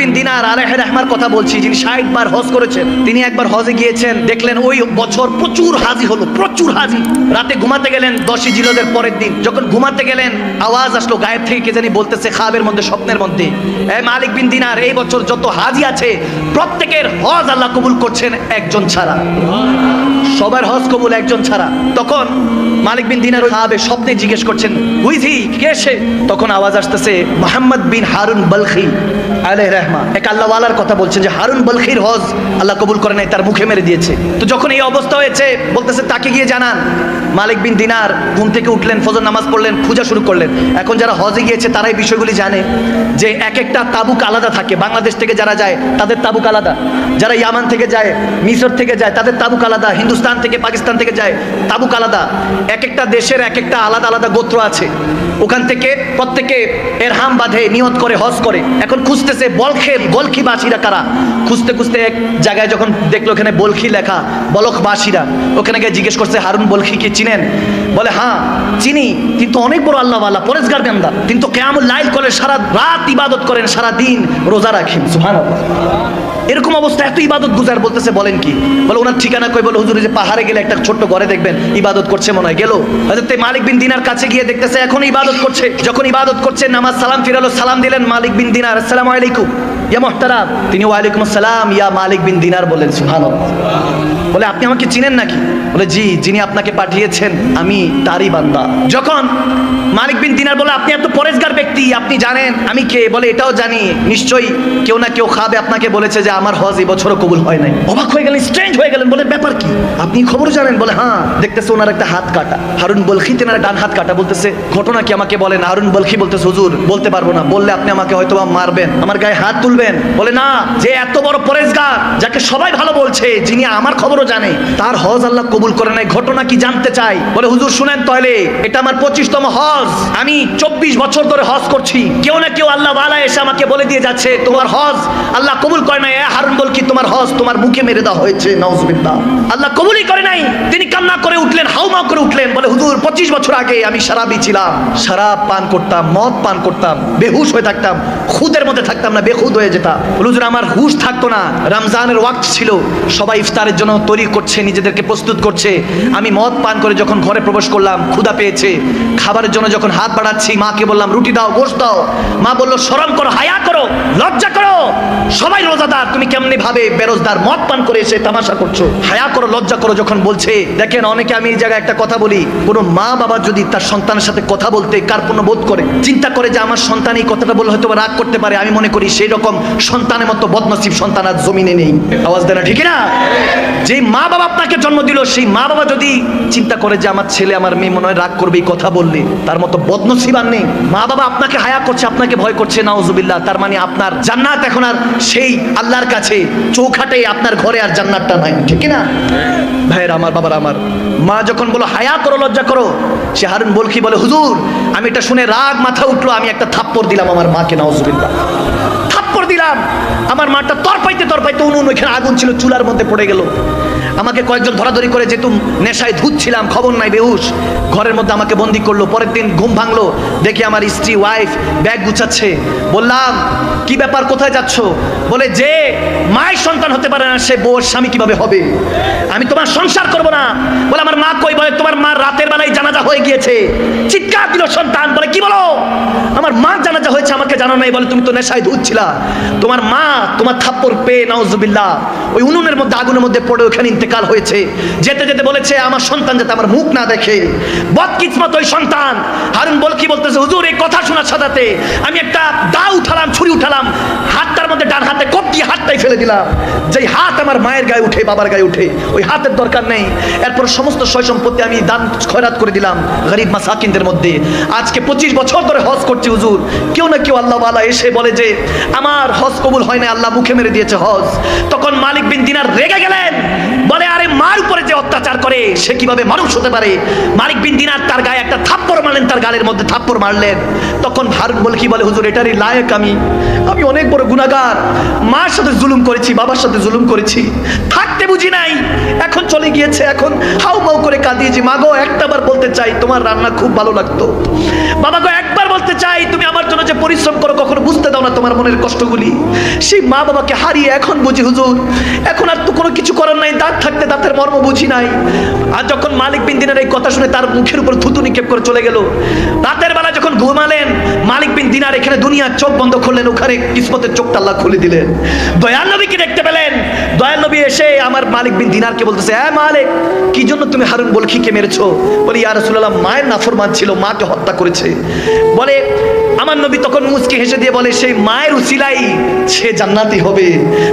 বিন দিনার আলাইহির রহমার কথা বলছি, যিনি 60 বার হজ করেছেন। তিনি একবার হজে গিয়েছেন, দেখলেন ওই বছর প্রচুর হাজি হলো, প্রচুর হাজি। রাতে ঘুমাতে গেলেন 10ই জিলহজের পরের দিন, যখন ঘুমাতে গেলেন আওয়াজ আসলো গায়েব থেকে, কে জানি বলতেছে খাবের মধ্যে, স্বপ্নের মধ্যে, এ মালিক বিন দিনার, এই বছর যত হাজি আছে প্রত্যেকের হজ আল্লাহ কবুল করছেন একজন ছাড়া, সবার হজ কবুল একজন ছাড়া। তখন মালিক বিন দিনার খাবে স্বপ্নে জিজ্ঞেস করছেন, হুইজি কে সে? তখন আওয়াজ আসতেছে মুহাম্মদ বিন হারুন বলখি আলাইহির রহমা, এক আল্লাহওয়ালার কথা বলছেন যে হারুন বলখির হজ আল্লাহ কবুল করে নাই, তার মুখে মেরে দিয়েছে। তো যখন এই অবস্থা হয়েছে বলতেছে তাকে গিয়ে জানান। মালিক বিন দিনার ঘুম থেকে উঠলেন, ফজর নামাজ পড়লেন, খোঁজা শুরু করলেন। এখন যারা হজে গিয়েছে তারা এই বিষয়গুলি জানে যে এক একটা তাবুক আলাদা থাকে। বাংলাদেশ থেকে যারা যায় তাদের তাবুক আলাদা, যারা ইয়ামান থেকে যায়, মিশর থেকে যায় তাদের তাবুক আলাদা, হিন্দুস্তান থেকে পাকিস্তান থেকে যায় তাবুক আলাদা। এক একটা দেশের এক একটা আলাদা আলাদা গোত্র আছে, ওখান থেকে প্রত্যেকে এরহাম বাঁধে, নিয়ত করে হজ করে। এখন খুঁজতেছে বলখিবাসীরা কারা। খুঁজতে খুঁজতে এক জায়গায় যখন দেখলো ওখানে বলখি লেখা, বলখবাসীরা, ওখানে গিয়ে জিজ্ঞেস করছে হারুন বলখি কি চিনেন? বলে হ্যাঁ চিনি, কিন্তু অনেক বড় আল্লাহওয়ালা, পরেজগার বান্দা, কিন্তু কিয়ামুল লাইল করে, সারা রাত ইবাদত করেন, সারা দিন রোজা রাখেন। সুবহানাল্লাহ। এরকম অবস্থা, এত ইবাদত গুজার। বলতেছে বলেন কি? বলে ওনার ঠিকানা কই? বলে হুজুর যে পাহাড়ে গেলে একটা ছোট্ট ঘরে দেখবেন ইবাদত করছে মনে হয়। গেল হযরত মালিক বিন দিনার কাছে গিয়ে দেখতেছে এখন ইবাদত করছে। যখন ইবাদত করছে নামাজ সালাম ফিরালো, সালাম দিলেন মালিক বিন দিনার, আসসালামু আলাইকুম ইয়া মুহতারাম। তিনি ওয়ালাইকুম আসসালাম ইয়া মালিক বিন দিনার বলেন। সুবহানাল্লাহ। বলে আপনি আমাকে চিনেন নাকি? বলে জি, যিনি আপনাকে পাঠিয়েছেন আমি তারই বান্দা। যখন মালিক বিন দিনার বলে আপনি এত পরেজগার ব্যক্তি, আপনি জানেন আমি কে? বলে এটাও জানি, নিশ্চয়ই কেউ না কেউ খাবে আপনাকে বলেছে যে আমার হজ এই বছরও কবুল হয় নাই। অবাক হয়ে গেলেন, স্ট্রেঞ্জ হয়ে গেলেন, বলে ব্যাপার কি? আপনি খবর জানেন? বলে হ্যাঁ। দেখতেছে ওনার একটা হাত কাটা, হারুন বলখি তেনার ডান হাত কাটা। বলতেছে ঘটনা কি আমাকে বলেন। হারুন বলখি বলতেছে হুজুর বলতে পারবো না, বললে আপনি আমাকে হয়তো মারবেন, আমার গায়ে হাত তুলবেন। বলে না, যে এত বড় পরেজগার, যাকে সবাই ভালো বলছে, যিনি আমার খবরও জানে, তার হজ আল্লাহ কবুল করে নাই, ঘটনা কি জানতে চাই। বলে হুজুর শুনেন তাহলে, এটা আমার 25তম হজ, আমি 24 বছর ধরে হজ করছি। কেউ না কেউ আল্লাহ ওয়ালা এসে আমাকে বলে দিয়ে যাচ্ছে তোমার হজ আল্লাহ কবুল করে নাই। হারুন বলখি তোমার হজ তোমার মুখে মেরে দেওয়া হয়েছে, নাউজুবিল্লাহ, আল্লাহ কবুলই করে নাই। তিনি কান্না করে উঠলেন, হাউমাউ করে উঠলেন। বলে হুজুর 25 বছর আগে আমি শরাবী ছিলাম, শরাব পান করতাম, মদ পান করতাম, বেহুশ হয়ে থাকতাম, খুদের মধ্যে থাকতাম না, বেখুদ হয়ে যেতাম। হুজুর আমার হুশ থাকতো না, রমজানের ওয়াক্ত ছিল, সবাই ইফতারের জন্য তৈরি করছে, নিজেদেরকে প্রস্তুত করছে। আমি মদ পান করে যখন ঘরে প্রবেশ করলাম, ক্ষুধা পেয়েছে, খাবারের জন্য যখন হাত বাড়াচ্ছি, মাকে বললাম রুটি দাও, গোশত দাও। মা বললো শরম করো, হায়া করো, লজ্জা করো, সবাই রোজাদার, তুমি কেমনি ভাবে বেরোজদার মদ পান করে এসে তামাশা করছো, হায়া করো, লজ্জা করো। যখন বলছে, দেখেন অনেকে, আমি এই জায়গায় একটা কথা বলি, কোনো মা বাবা যদি তার সন্তানের সাথে কথা বলতে কার্পণ্য বোধ করে, চিন্তা করে যে আমার সন্তান এই কথাটা বললে হয়তো রাগ করতে পারে, আমি মনে করি সেই রকম সন্তানের মতো বদনসিব সন্তান আর জমিনে নেই। আওয়াজ দেয় না, ঠিক না? যে মা বাবা আপনাকে জন্ম দিল, সেই মা বাবা যদি চিন্তা করে যে আমার ছেলে আমার মেয়ে মনে হয় রাগ করবে এই কথা বললে, তার মতো বদনসিব আর নেই। মা বাবা আপনাকে হায়া করছে, আপনাকে ভয় করছে, নাউজুবিল্লাহ, তার মানে আপনার জান্নাত এখন আর সেই আল্লাহর কাছে চৌখাটে, আপনার ঘরে আর জান্নাতটা নাই, ঠিক না ভাইয়ের আমার, বাবার আমার। মা যখন বলো হায়া করো, লজ্জা করো, সে হারুন বলখি বলে হুজুর আমি এটা শুনে রাগ মাথা উঠলো, আমি একটা থাপ্পড় দিলাম আমার মাকে, নাউজুবিল্লাহ, থাপ্পড় দিলাম। আমার মাটা তরপাইতে তরপাইতে উনুন, ওইখানে আগুন ছিল, চুলার মধ্যে পড়ে গেল। আমাকে কয়েকজন ধরাধরি করে, যেহেতু নেশায় ধুচ্ছিলাম, খবর নাই, বেহুশ, ঘরের মধ্যে আমাকে বন্দি করলো। পরের দিন ঘুম ভাঙলো, দেখি আমার স্ত্রী ওয়াইফ ব্যাগ গুছাচ্ছে। বললাম কি ব্যাপার, কোথায় যাচ্ছ? বলে যে মায়ের সন্তান হতে পারে না সে বউর স্বামী কিভাবে হবে, আমি তোমার সংসার করব না। বলে আমার মা কই? বলে তোমার মা রাতের বেলায় জানাজা হয়ে গিয়েছে। চিৎকার দিল সন্তান, বলে কি বলো? আমার মা জানাজা হয়েছে, আমাকে জানো নাই? বলে তুমি তো নেশায় ধুচ্ছিলা, তোমার মা তোমার থাপ্পড় পেয়ে নাউজুবিল্লাহ ওই উনুনের মধ্যে, আগুনের মধ্যে পড়ে ওখানে ইন্তেকাল হয়েছে। যেতে যেতে বলেছে আমার সন্তান যাতে আমার মুখ না দেখে। বদকিসমত ওই সন্তান। হারুন বলখি বলতেছে হুজুর এই কথা শোনার সাথে আমি একটা দা উঠালাম, ছুরি উঠালাম, হাতটার মধ্যে ডান হাতে কোপ দিয়ে হাতটাই ফেলে দিলাম। যেই হাত আমার মায়ের গায়ে উঠে, বাবার গায়ে উঠে, ওই হাতের দরকার নেই। এরপর সমস্ত সয় সম্পত্তি আমি দান খয়রাত করে দিলাম গরিব মাসাকিনদের মধ্যে। আজকে 25 বছর ধরে হজ করছি হুজুর, কেউ না কেউ আল্লাহ ওয়ালা এসে বলে যে আমার হজ কবুল হয় না, আল্লাহ মুখে মেরে দিয়েছে হজ। তখন মালিক বিন দিনার রেগে গেলেন, বলে আরে মার উপরে যে অত্যাচার করে সে কিভাবে মানুষ হতে পারে। মালিক বিন দিনার তার গায়ে একটা থাপ্পড় মারলেন, তার গালের মধ্যে থাপ্পড় মারলেন। তখন হারুন বলকি বলে, হুজুর এটারই লায়েক আমি অনেক বড় গুনাহগার, মার সাথে জুলুম করেছি, বাবার সাথে জুলুম করেছি, থাকতে বুঝি নাই, এখন চলে গিয়েছে, এখন হাউ মাউ করে কাঁদিয়েছি। মা গো একটাবার বলতে চাই তোমার রান্না খুব ভালো লাগতো, বাবা গো একবার বলতে চাই তুমি আমার জন্য যে পরিশ্রম করো কখনো বুঝতে দাও না তোমার মনের কষ্টগুলি। সেই মা বাবাকে হারিয়ে এখন বুঝি হুজুর, এখন আর তো কোনো কিছু করার নাই, দাঁত থাকতে দাঁতের মর্ম বুঝি নাই। আর যখন মালিক বিন দিনার এই কথা শুনে তার মুখের উপর থুতু নিক্ষেপ করে চলে গেল। রাতের বেলা যখন ঘুমালেন মালিক বিন দিনার এখানে দুনিয়ার চোখ বন্ধ করলেন, ওখানে কিসমতের চোখটা আল্লাহ খুলে দিলেন। দয়াল নবীকে দেখতে পেলেন। দয়াল নবী এসে আমার মালিক বিন দিনারকে বলতেছে, হ্যাঁ মালিক কি জন্য তুমি হারুন বলখিকে মেরেছো? বলি ইয়া রাসূলুল্লাহ মায়ের নাফরমান ছিল, মাকে হত্যা করেছে। বলে আমার নবী তখন মুচকি হেসে দিয়ে বলে, সেই মায়ের উসিলাই সে জান্নাতি হবে,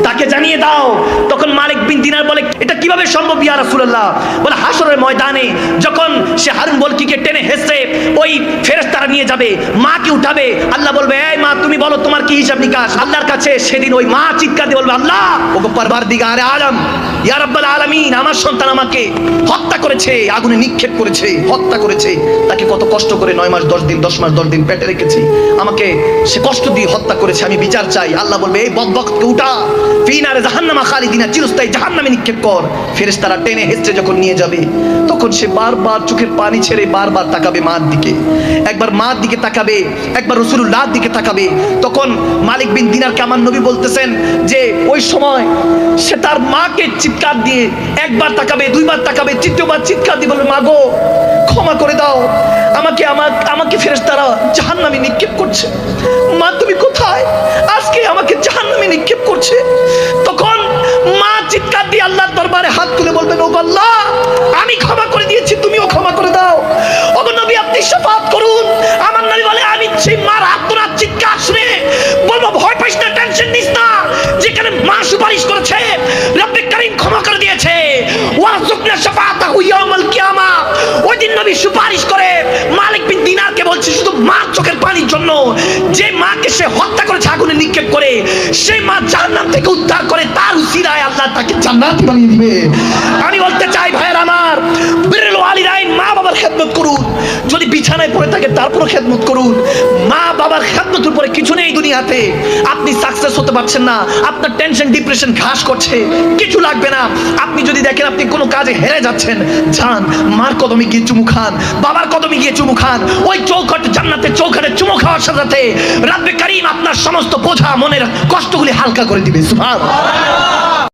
তাকে জানিয়ে দাও। তখন মালিক বিন দিনার বলে, এটা কিভাবে সম্ভব ইয়া রাসূলুল্লাহ? বলে হাসরের ময়দানে যখন সে হারুন বলখিকে টেনে হেসে ওই ফেরেশতারা নিয়ে যাবে, মাকে উঠাবে, আল্লাহ বলবে এই মা তুমি বলো তোমার কি হিসাব নিকাশ। আল্লাহর কাছে সেদিন ওই মা চিৎকার দিয়ে বলবে, আল্লাহ ওগো পারওয়ারদিগারে আলম ইয়া রাব্বাল আলামিন, আমার সন্তান আমাকে হত্যা করেছে, আগুনে নিক্ষেপ করেছে, হত্যা করেছে, তাকে কত কষ্ট করে 9 মাস 10 দিন 10 মাস 10 দিন পেটে রেখেছি, আমাকে সে কষ্ট দিয়ে হত্যা করেছে, আমি বিচার চাই। আল্লাহ বলবে এই বদবক্তকে উঠা, ফি নারে জাহান্নামা খালিদিনা, চিরস্থায়ী জাহান্নামে নিক্ষেপ কর। ফেরেশতারা টেনে হেঁচড়ে যখন নিয়ে যাবে তখন সে বারবার চোখের পানি ছেড়ে বারবার তাকাবে মার দিকে, একবার মার দিকে তাকাবে, একবার রাসূলুল্লাহর দিকে তাকাবে। তখন মালিক বিন দিনারকে আমার নবী বলতেছেন যে ওই সময় সে তার মাকে চিৎকার দিয়ে একবার তাকাবে, দুইবার তাকাবে, তৃতীয়বার চিৎকার দিয়ে বলবে, মা গো ক্ষমা করে দাও, আমাকে ফেরেশতারা জাহান্নামে নিক্ষেপ করছে, মা তুমি কোথায়? আজকে আমাকে জাহান্নামে নিক্ষেপ করছে। তখন মা চিৎকার দিয়ে আল্লাহর দরবারে হাত তুলে বলবেন, ও আল্লাহ আমি ক্ষমা করে দিয়েছি, তুমিও ক্ষমা করে দাও। ওগো নবী আপনি শাফাআত করুন। আমার নবী বলে, আমি সেই মার আত্মনাদ চিৎকার শুনে বলবো, ভয় পাইস না, টেনশন নিস না, যেখানে মা সুপারিশ করেছে রব্বে কারীম ক্ষমা করে দিয়েছে, ওয়ারযুকনা শাফাআতাহু ইয়াউমাল কিয়ামা। ওই দিন নবী সুপারিশ করে মালিক বিন দিনারকে বলছে, শুধু মার চোখের পানির জন্য যে মাকে সে হত্যা করেছে আগুনে নিক্ষেপ করে, সেই মা জাহান্নাম থেকে উদ্ধার করে তার উসিলায় আল্লাহ তাকে জান্নাতি বানিয়ে দিবে। আমি বলতে চাই ভাইয়ের আমার, বিররুল ওয়ালিদাইন, মা বাবার খেদমত করুন, যদি বিছানায় পড়ে থাকে তারপরও খেদমত করুন। মা বাবার খেদমতের উপরে কিছু নেই দুনিয়াতে। আপনি সাকসেস হতে পারছেন না, আপনার টেনশন ডিপ্রেশন ঘাস করছে, কিছু লাগবে না। আপনি যদি দেখেন আপনি কোনো কাজে হেরে যাচ্ছেন, যান মার কদমে গিয়ে চুমু খান, বাবার কদমে গিয়ে চুমু খান। ওই চৌখাট জান্নাতের চৌখাটে চুমু খাওয়ার সাথে সাথে রব্বে কারীম আপনার সমস্ত বোঝা মনের কষ্টগুলি হালকা করে দিবে। সুবহানাল্লাহ।